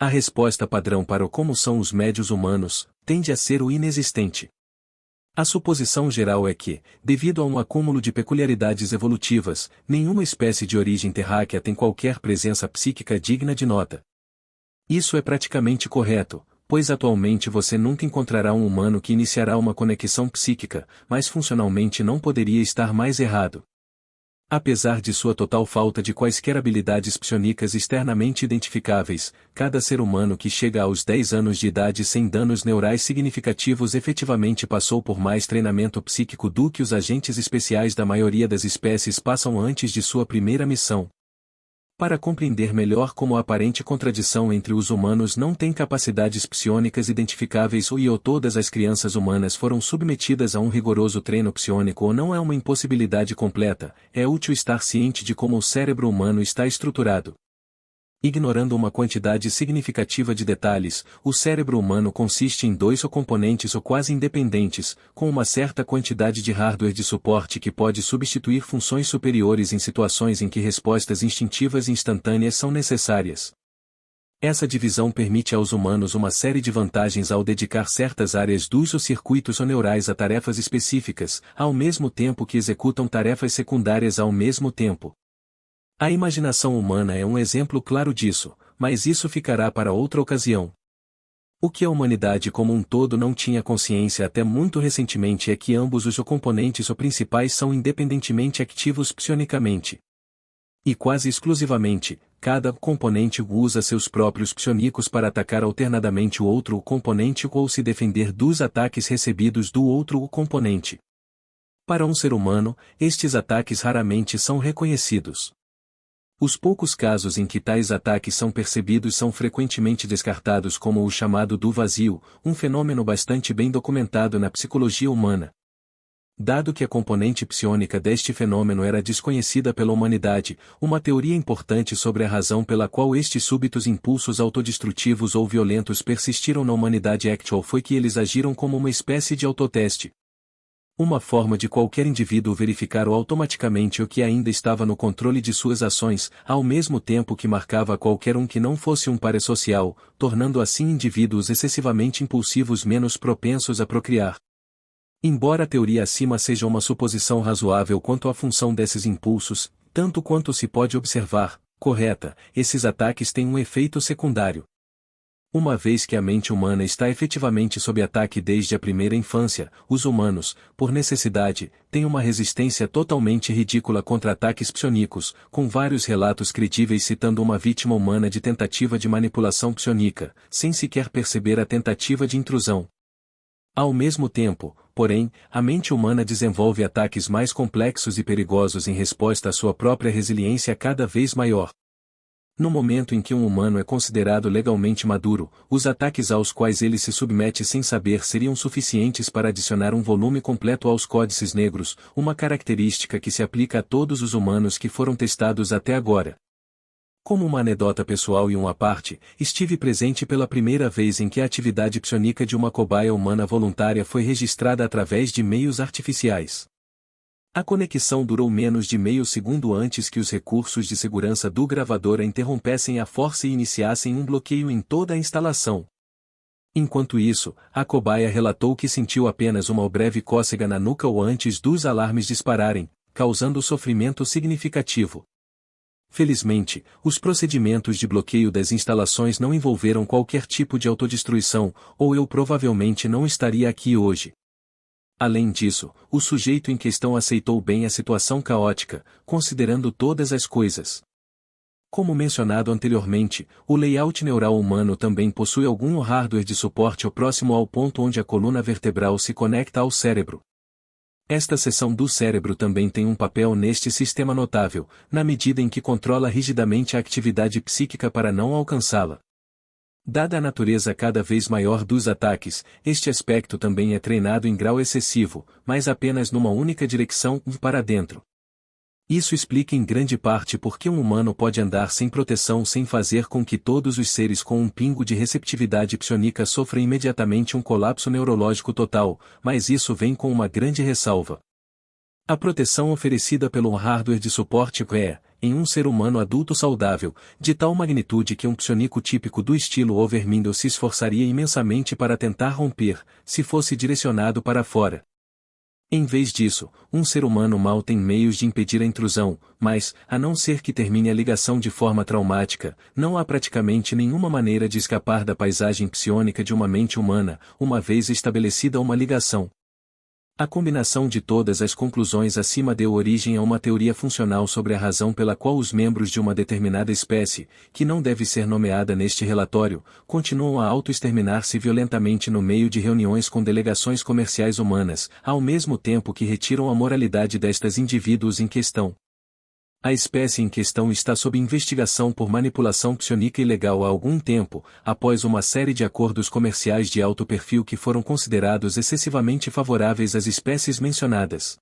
A resposta padrão para o como são os médios humanos tende a ser o inexistente. A suposição geral é que, devido a um acúmulo de peculiaridades evolutivas, nenhuma espécie de origem terráquea tem qualquer presença psíquica digna de nota. Isso é praticamente correto, pois atualmente você nunca encontrará um humano que iniciará uma conexão psíquica, mas funcionalmente não poderia estar mais errado. Apesar de sua total falta de quaisquer habilidades psionicas externamente identificáveis, cada ser humano que chega aos 10 anos de idade sem danos neurais significativos efetivamente passou por mais treinamento psíquico do que os agentes especiais da maioria das espécies passam antes de sua primeira missão. Para compreender melhor como a aparente contradição entre os humanos não têm capacidades psionicas identificáveis ou todas as crianças humanas foram submetidas a um rigoroso treino psiônico ou não é uma impossibilidade completa, é útil estar ciente de como o cérebro humano está estruturado. Ignorando uma quantidade significativa de detalhes, o cérebro humano consiste em dois componentes ou quase independentes, com uma certa quantidade de hardware de suporte que pode substituir funções superiores em situações em que respostas instintivas e instantâneas são necessárias. Essa divisão permite aos humanos uma série de vantagens ao dedicar certas áreas dos circuitos neurais a tarefas específicas, ao mesmo tempo que executam tarefas secundárias ao mesmo tempo. A imaginação humana é um exemplo claro disso, mas isso ficará para outra ocasião. O que a humanidade como um todo não tinha consciência até muito recentemente é que ambos os componentes principais são independentemente ativos psionicamente. E quase exclusivamente, cada componente usa seus próprios psionicos para atacar alternadamente o outro componente ou se defender dos ataques recebidos do outro componente. Para um ser humano, estes ataques raramente são reconhecidos. Os poucos casos em que tais ataques são percebidos são frequentemente descartados como o chamado do vazio, um fenômeno bastante bem documentado na psicologia humana. Dado que a componente psiônica deste fenômeno era desconhecida pela humanidade, uma teoria importante sobre a razão pela qual estes súbitos impulsos autodestrutivos ou violentos persistiram na humanidade actual foi que eles agiram como uma espécie de autoteste. Uma forma de qualquer indivíduo verificar automaticamente o que ainda estava no controle de suas ações, ao mesmo tempo que marcava a qualquer um que não fosse um parasocial, tornando assim indivíduos excessivamente impulsivos menos propensos a procriar. Embora a teoria acima seja uma suposição razoável quanto à função desses impulsos, tanto quanto se pode observar, correta, esses ataques têm um efeito secundário. Uma vez que a mente humana está efetivamente sob ataque desde a primeira infância, os humanos, por necessidade, têm uma resistência totalmente ridícula contra ataques psionicos, com vários relatos credíveis citando uma vítima humana de tentativa de manipulação psionica, sem sequer perceber a tentativa de intrusão. Ao mesmo tempo, porém, a mente humana desenvolve ataques mais complexos e perigosos em resposta à sua própria resiliência cada vez maior. No momento em que um humano é considerado legalmente maduro, os ataques aos quais ele se submete sem saber seriam suficientes para adicionar um volume completo aos códices negros, uma característica que se aplica a todos os humanos que foram testados até agora. Como uma anedota pessoal e à parte, estive presente pela primeira vez em que a atividade psionica de uma cobaia humana voluntária foi registrada através de meios artificiais. A conexão durou menos de meio segundo antes que os recursos de segurança do gravador a interrompessem a força e iniciassem um bloqueio em toda a instalação. Enquanto isso, a cobaia relatou que sentiu apenas uma breve cócega na nuca ou antes dos alarmes dispararem, causando sofrimento significativo. Felizmente, os procedimentos de bloqueio das instalações não envolveram qualquer tipo de autodestruição, ou eu provavelmente não estaria aqui hoje. Além disso, o sujeito em questão aceitou bem a situação caótica, considerando todas as coisas. Como mencionado anteriormente, o layout neural humano também possui algum hardware de suporte próximo ao ponto onde a coluna vertebral se conecta ao cérebro. Esta seção do cérebro também tem um papel neste sistema notável, na medida em que controla rigidamente a atividade psíquica para não alcançá-la. Dada a natureza cada vez maior dos ataques, este aspecto também é treinado em grau excessivo, mas apenas numa única direção, para dentro. Isso explica em grande parte por que um humano pode andar sem proteção sem fazer com que todos os seres com um pingo de receptividade psionica sofram imediatamente um colapso neurológico total, mas isso vem com uma grande ressalva. A proteção oferecida pelo hardware de suporte é, em um ser humano adulto saudável, de tal magnitude que um psionico típico do estilo Overmindo se esforçaria imensamente para tentar romper, se fosse direcionado para fora. Em vez disso, um ser humano mal tem meios de impedir a intrusão, mas, a não ser que termine a ligação de forma traumática, não há praticamente nenhuma maneira de escapar da paisagem psiônica de uma mente humana, uma vez estabelecida uma ligação. A combinação de todas as conclusões acima deu origem a uma teoria funcional sobre a razão pela qual os membros de uma determinada espécie, que não deve ser nomeada neste relatório, continuam a auto-exterminar-se violentamente no meio de reuniões com delegações comerciais humanas, ao mesmo tempo que retiram a moralidade destas indivíduos em questão. A espécie em questão está sob investigação por manipulação psionica ilegal há algum tempo, após uma série de acordos comerciais de alto perfil que foram considerados excessivamente favoráveis às espécies mencionadas.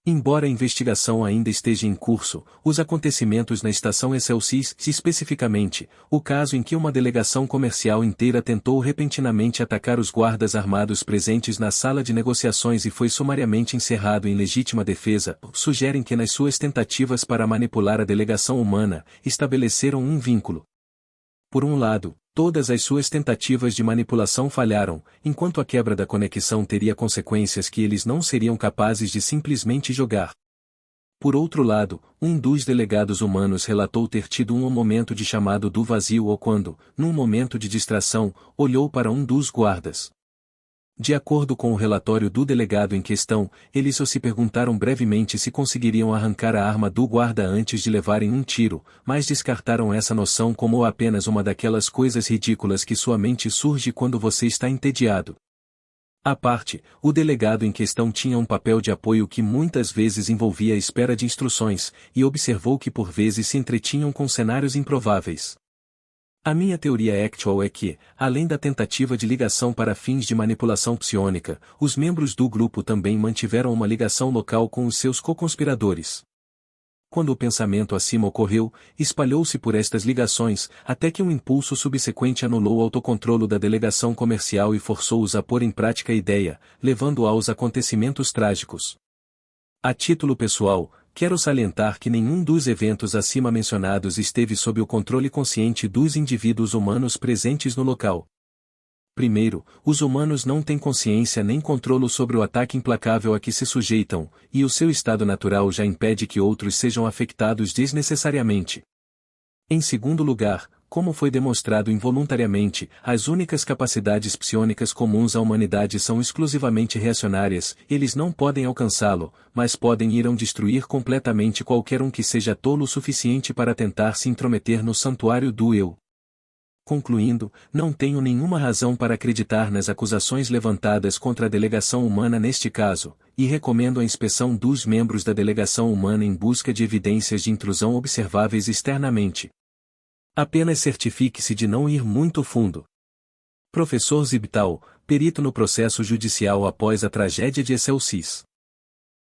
Embora a investigação ainda esteja em curso, os acontecimentos na estação Excelsis, especificamente, o caso em que uma delegação comercial inteira tentou repentinamente atacar os guardas armados presentes na sala de negociações e foi sumariamente encerrado em legítima defesa, sugerem que nas suas tentativas para manipular a delegação humana, estabeleceram um vínculo. Por um lado, todas as suas tentativas de manipulação falharam, enquanto a quebra da conexão teria consequências que eles não seriam capazes de simplesmente jogar. Por outro lado, um dos delegados humanos relatou ter tido um momento de chamado do vazio ou quando, num momento de distração, olhou para um dos guardas. De acordo com o relatório do delegado em questão, eles só se perguntaram brevemente se conseguiriam arrancar a arma do guarda antes de levarem um tiro, mas descartaram essa noção como apenas uma daquelas coisas ridículas que sua mente surge quando você está entediado. À parte, o delegado em questão tinha um papel de apoio que muitas vezes envolvia a espera de instruções, e observou que por vezes se entretinham com cenários improváveis. A minha teoria actual é que, além da tentativa de ligação para fins de manipulação psiônica, os membros do grupo também mantiveram uma ligação local com os seus co-conspiradores. Quando o pensamento acima ocorreu, espalhou-se por estas ligações, até que um impulso subsequente anulou o autocontrolo da delegação comercial e forçou-os a pôr em prática a ideia, levando aos acontecimentos trágicos. A título pessoal, quero salientar que nenhum dos eventos acima mencionados esteve sob o controle consciente dos indivíduos humanos presentes no local. Primeiro, os humanos não têm consciência nem controlo sobre o ataque implacável a que se sujeitam, e o seu estado natural já impede que outros sejam afetados desnecessariamente. Em segundo lugar, como foi demonstrado involuntariamente, as únicas capacidades psiônicas comuns à humanidade são exclusivamente reacionárias, eles não podem alcançá-lo, mas podem irão destruir completamente qualquer um que seja tolo o suficiente para tentar se intrometer no santuário do eu. Concluindo, não tenho nenhuma razão para acreditar nas acusações levantadas contra a delegação humana neste caso, e recomendo a inspeção dos membros da delegação humana em busca de evidências de intrusão observáveis externamente. Apenas certifique-se de não ir muito fundo. Professor Zibtal, perito no processo judicial após a tragédia de Excelsis.